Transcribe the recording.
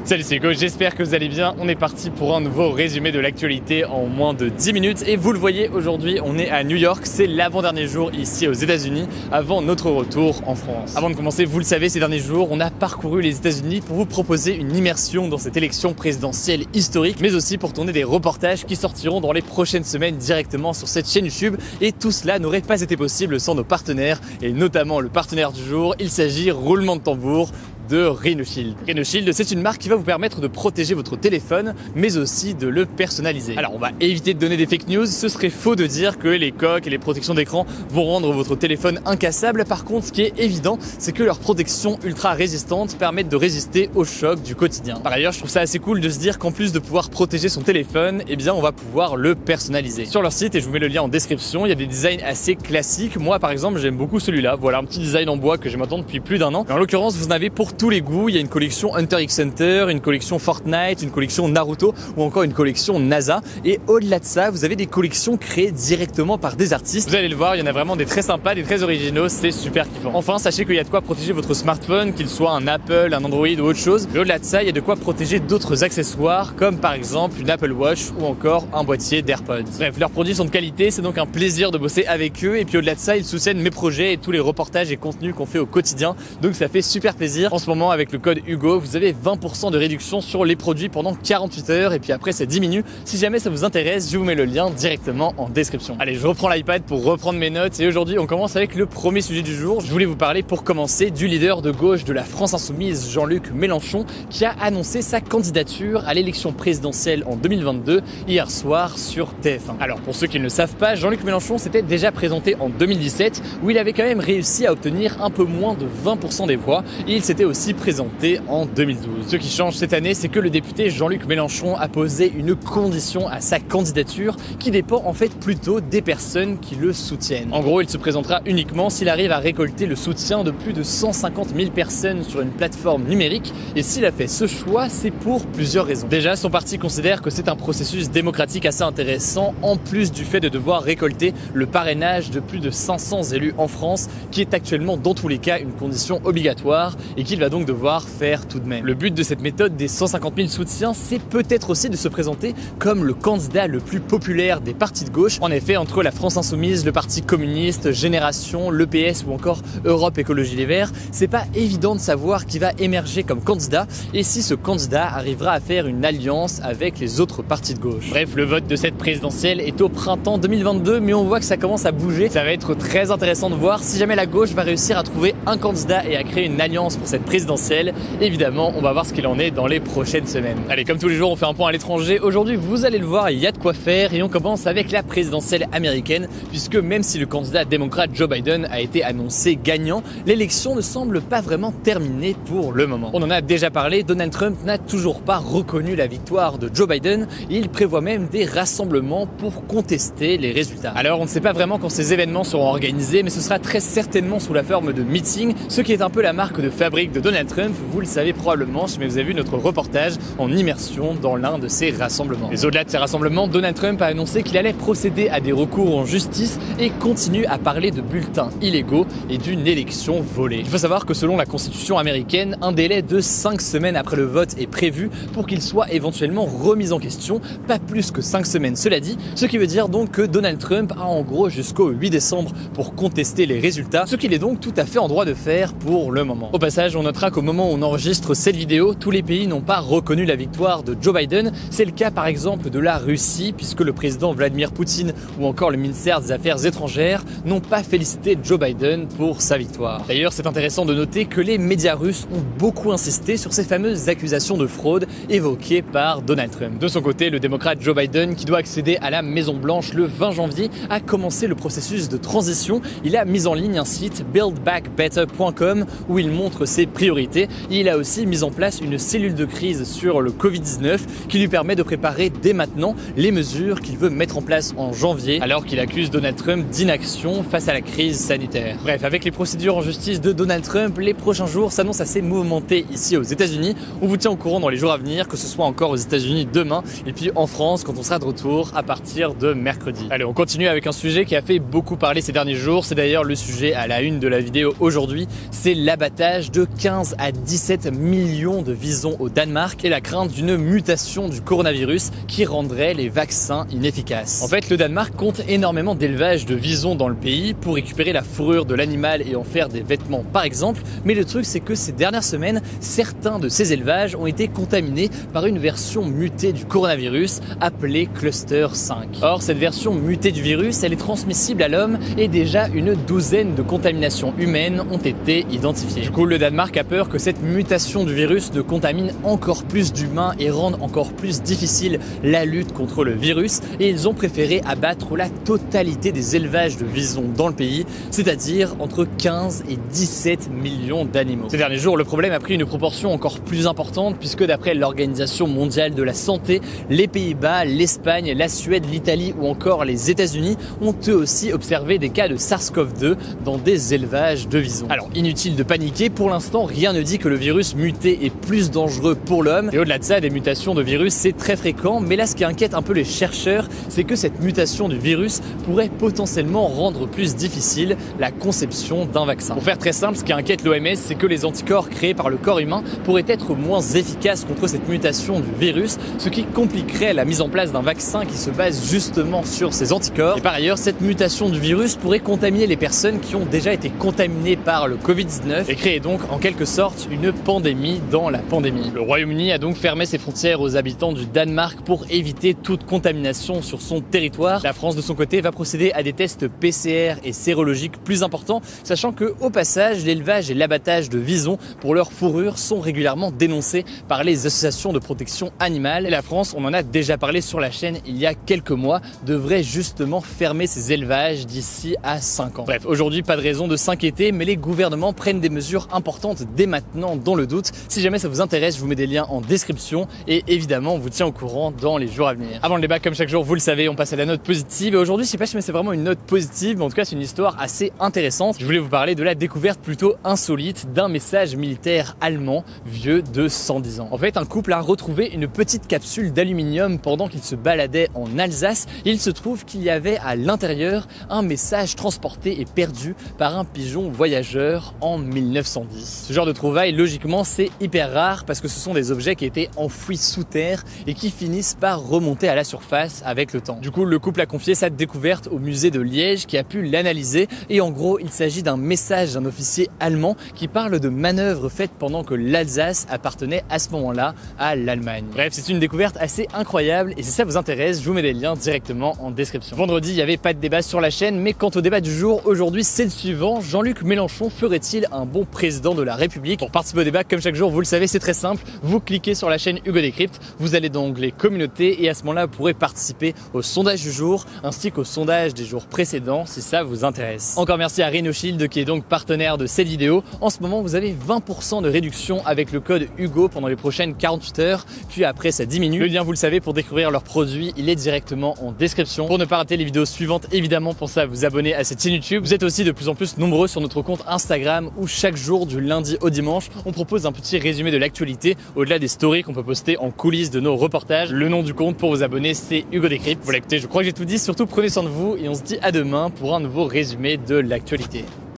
Salut, c'est Hugo, j'espère que vous allez bien. On est parti pour un nouveau résumé de l'actualité en moins de 10 minutes. Et vous le voyez, aujourd'hui, on est à New York. C'est l'avant-dernier jour ici aux États-Unis avant notre retour en France. Avant de commencer, vous le savez, ces derniers jours, on a parcouru les États-Unis pour vous proposer une immersion dans cette élection présidentielle historique, mais aussi pour tourner des reportages qui sortiront dans les prochaines semaines directement sur cette chaîne YouTube. Et tout cela n'aurait pas été possible sans nos partenaires, et notamment le partenaire du jour. Il s'agit, roulement de tambour, de Rhinoshield. Rhinoshield, c'est une marque qui va vous permettre de protéger votre téléphone, mais aussi de le personnaliser. Alors, on va éviter de donner des fake news. Ce serait faux de dire que les coques et les protections d'écran vont rendre votre téléphone incassable. Par contre, ce qui est évident, c'est que leurs protections ultra résistantes permettent de résister aux chocs du quotidien. Par ailleurs, je trouve ça assez cool de se dire qu'en plus de pouvoir protéger son téléphone, eh bien, on va pouvoir le personnaliser. Sur leur site, et je vous mets le lien en description, il y a des designs assez classiques. Moi, par exemple, j'aime beaucoup celui-là. Voilà, un petit design en bois que j'aime maintenant depuis plus d'un an. Mais en l'occurrence, vous en avez pour tous les goûts. Il y a une collection Hunter x Hunter, une collection Fortnite, une collection Naruto ou encore une collection NASA. Et au-delà de ça, vous avez des collections créées directement par des artistes. Vous allez le voir, il y en a vraiment des très sympas, des très originaux, c'est super kiffant. Enfin, sachez qu'il y a de quoi protéger votre smartphone, qu'il soit un Apple, un Android ou autre chose. Et au-delà de ça, il y a de quoi protéger d'autres accessoires comme par exemple une Apple Watch ou encore un boîtier d'AirPods. Bref, leurs produits sont de qualité, c'est donc un plaisir de bosser avec eux. Et puis au-delà de ça, ils soutiennent mes projets et tous les reportages et contenus qu'on fait au quotidien. Donc ça fait super plaisir. En ce moment, avec le code Hugo, vous avez 20% de réduction sur les produits pendant 48 heures et puis après ça diminue. Si jamais ça vous intéresse, je vous mets le lien directement en description. Allez, je reprends l'iPad pour reprendre mes notes et aujourd'hui on commence avec le premier sujet du jour. Je voulais vous parler pour commencer du leader de gauche de la France Insoumise, Jean-Luc Mélenchon, qui a annoncé sa candidature à l'élection présidentielle en 2022 hier soir sur TF1. Alors pour ceux qui ne le savent pas, Jean-Luc Mélenchon s'était déjà présenté en 2017 où il avait quand même réussi à obtenir un peu moins de 20% des voix et il s'était aussi présenté en 2012. Ce qui change cette année, c'est que le député Jean-Luc Mélenchon a posé une condition à sa candidature qui dépend en fait plutôt des personnes qui le soutiennent. En gros, il se présentera uniquement s'il arrive à récolter le soutien de plus de 150 000 personnes sur une plateforme numérique et s'il a fait ce choix, c'est pour plusieurs raisons. Déjà, son parti considère que c'est un processus démocratique assez intéressant en plus du fait de devoir récolter le parrainage de plus de 500 élus en France qui est actuellement dans tous les cas une condition obligatoire et qu'il va donc devoir faire tout de même. Le but de cette méthode des 150 000 soutiens, c'est peut-être aussi de se présenter comme le candidat le plus populaire des partis de gauche. En effet, entre la France Insoumise, le Parti communiste, Génération, l'EPS ou encore Europe Écologie Les Verts, c'est pas évident de savoir qui va émerger comme candidat et si ce candidat arrivera à faire une alliance avec les autres partis de gauche. Bref, le vote de cette présidentielle est au printemps 2022, mais on voit que ça commence à bouger. Ça va être très intéressant de voir si jamais la gauche va réussir à trouver un candidat et à créer une alliance pour cette présidentielle. Évidemment, on va voir ce qu'il en est dans les prochaines semaines. Allez, comme tous les jours, on fait un point à l'étranger. Aujourd'hui, vous allez le voir, il y a de quoi faire et on commence avec la présidentielle américaine puisque même si le candidat démocrate Joe Biden a été annoncé gagnant, l'élection ne semble pas vraiment terminée pour le moment. On en a déjà parlé, Donald Trump n'a toujours pas reconnu la victoire de Joe Biden et il prévoit même des rassemblements pour contester les résultats. Alors, on ne sait pas vraiment quand ces événements seront organisés, mais ce sera très certainement sous la forme de meetings, ce qui est un peu la marque de fabrique de Donald Trump. Vous le savez probablement si vous avez vu notre reportage en immersion dans l'un de ces rassemblements. Mais au-delà de ces rassemblements, Donald Trump a annoncé qu'il allait procéder à des recours en justice et continue à parler de bulletins illégaux et d'une élection volée. Il faut savoir que selon la constitution américaine, un délai de 5 semaines après le vote est prévu pour qu'il soit éventuellement remis en question, pas plus que 5 semaines cela dit, ce qui veut dire donc que Donald Trump a en gros jusqu'au 8 décembre pour contester les résultats, ce qu'il est donc tout à fait en droit de faire pour le moment. Au passage, on notera qu'au moment où on enregistre cette vidéo, tous les pays n'ont pas reconnu la victoire de Joe Biden. C'est le cas par exemple de la Russie, puisque le président Vladimir Poutine ou encore le ministère des Affaires étrangères n'ont pas félicité Joe Biden pour sa victoire. D'ailleurs, c'est intéressant de noter que les médias russes ont beaucoup insisté sur ces fameuses accusations de fraude évoquées par Donald Trump. De son côté, le démocrate Joe Biden, qui doit accéder à la Maison Blanche le 20 janvier, a commencé le processus de transition. Il a mis en ligne un site buildbackbetter.com où il montre ses priorités. Et il a aussi mis en place une cellule de crise sur le Covid-19 qui lui permet de préparer dès maintenant les mesures qu'il veut mettre en place en janvier, alors qu'il accuse Donald Trump d'inaction face à la crise sanitaire. Bref, avec les procédures en justice de Donald Trump, les prochains jours s'annoncent assez mouvementés ici aux États-Unis. On vous tient au courant dans les jours à venir, que ce soit encore aux États-Unis demain et puis en France quand on sera de retour à partir de mercredi. Allez, on continue avec un sujet qui a fait beaucoup parler ces derniers jours. C'est d'ailleurs le sujet à la une de la vidéo aujourd'hui. C'est l'abattage de 15 à 17 millions de visons au Danemark et la crainte d'une mutation du coronavirus qui rendrait les vaccins inefficaces. En fait, le Danemark compte énormément d'élevage de visons dans le pays pour récupérer la fourrure de l'animal et en faire des vêtements par exemple, mais le truc c'est que ces dernières semaines, certains de ces élevages ont été contaminés par une version mutée du coronavirus appelée Cluster 5. Or, cette version mutée du virus, elle est transmissible à l'homme et déjà une douzaine de contaminations humaines ont été identifiées. Du coup, le Danemark a peur que cette mutation du virus ne contamine encore plus d'humains et rende encore plus difficile la lutte contre le virus et ils ont préféré abattre la totalité des élevages de visons dans le pays, c'est-à-dire entre 15 et 17 millions d'animaux. Ces derniers jours, le problème a pris une proportion encore plus importante puisque d'après l'Organisation mondiale de la santé, les Pays-Bas, l'Espagne, la Suède, l'Italie ou encore les États-Unis ont eux aussi observé des cas de SARS-CoV-2 dans des élevages de visons. Alors inutile de paniquer, pour l'instant rien ne dit que le virus muté est plus dangereux pour l'homme et au-delà de ça, des mutations de virus c'est très fréquent, mais là ce qui inquiète un peu les chercheurs, c'est que cette mutation du virus pourrait potentiellement rendre plus difficile la conception d'un vaccin. Pour faire très simple, ce qui inquiète l'OMS, c'est que les anticorps créés par le corps humain pourraient être moins efficaces contre cette mutation du virus, ce qui compliquerait la mise en place d'un vaccin qui se base justement sur ces anticorps. Et par ailleurs, cette mutation du virus pourrait contaminer les personnes qui ont déjà été contaminées par le Covid-19 et créer donc en quelque sorte une pandémie dans la pandémie. Le Royaume-Uni a donc fermé ses frontières aux habitants du Danemark pour éviter toute contamination sur son territoire. La France de son côté va procéder à des tests PCR et sérologiques plus importants, sachant que au passage, l'élevage et l'abattage de visons pour leur fourrure sont régulièrement dénoncés par les associations de protection animale. Et la France, on en a déjà parlé sur la chaîne il y a quelques mois, devrait justement fermer ses élevages d'ici à 5 ans. Bref, aujourd'hui, pas de raison de s'inquiéter, mais les gouvernements prennent des mesures importantes dès maintenant dans le doute. Si jamais ça vous intéresse, je vous mets des liens en description et évidemment, on vous tient au courant dans les jours à venir. Avant le débat, comme chaque jour, vous le savez, on passe à la note positive. Et aujourd'hui, je sais pas si c'est vraiment une note positive, mais en tout cas, c'est une histoire assez intéressante. Je voulais vous parler de la découverte plutôt insolite d'un message militaire allemand vieux de 110 ans. En fait, un couple a retrouvé une petite capsule d'aluminium pendant qu'il se baladait en Alsace. Il se trouve qu'il y avait à l'intérieur un message transporté et perdu par un pigeon voyageur en 1910. Ce genre de trouvailles, logiquement, c'est hyper rare parce que ce sont des objets qui étaient enfouis sous terre et qui finissent par remonter à la surface avec le temps. Du coup, le couple a confié sa découverte au musée de Liège qui a pu l'analyser et en gros, il s'agit d'un message d'un officier allemand qui parle de manœuvres faites pendant que l'Alsace appartenait à ce moment-là à l'Allemagne. Bref, c'est une découverte assez incroyable et si ça vous intéresse, je vous mets les liens directement en description. Vendredi, il n'y avait pas de débat sur la chaîne, mais quant au débat du jour, aujourd'hui, c'est le suivant. Jean-Luc Mélenchon ferait-il un bon président de la République? Pour participer au débat, comme chaque jour, vous le savez, c'est très simple. Vous cliquez sur la chaîne Hugo Décrypte, vous allez dans l'onglet communauté et à ce moment-là, vous pourrez participer au sondage du jour ainsi qu'au sondage des jours précédents si ça vous intéresse. Encore merci à RhinoShield qui est donc partenaire de cette vidéo. En ce moment, vous avez 20% de réduction avec le code Hugo pendant les prochaines 48 heures, puis après ça diminue. Le lien, vous le savez, pour découvrir leurs produits, il est directement en description. Pour ne pas rater les vidéos suivantes, évidemment, pensez à vous abonner à cette chaîne YouTube. Vous êtes aussi de plus en plus nombreux sur notre compte Instagram où chaque jour du lundi au dimanche, on propose un petit résumé de l'actualité au-delà des stories qu'on peut poster en coulisses de nos reportages. Le nom du compte pour vous abonner, c'est Hugo Décrypte. Voilà, écoutez, je crois que j'ai tout dit. Surtout, prenez soin de vous et on se dit à demain pour un nouveau résumé de l'actualité.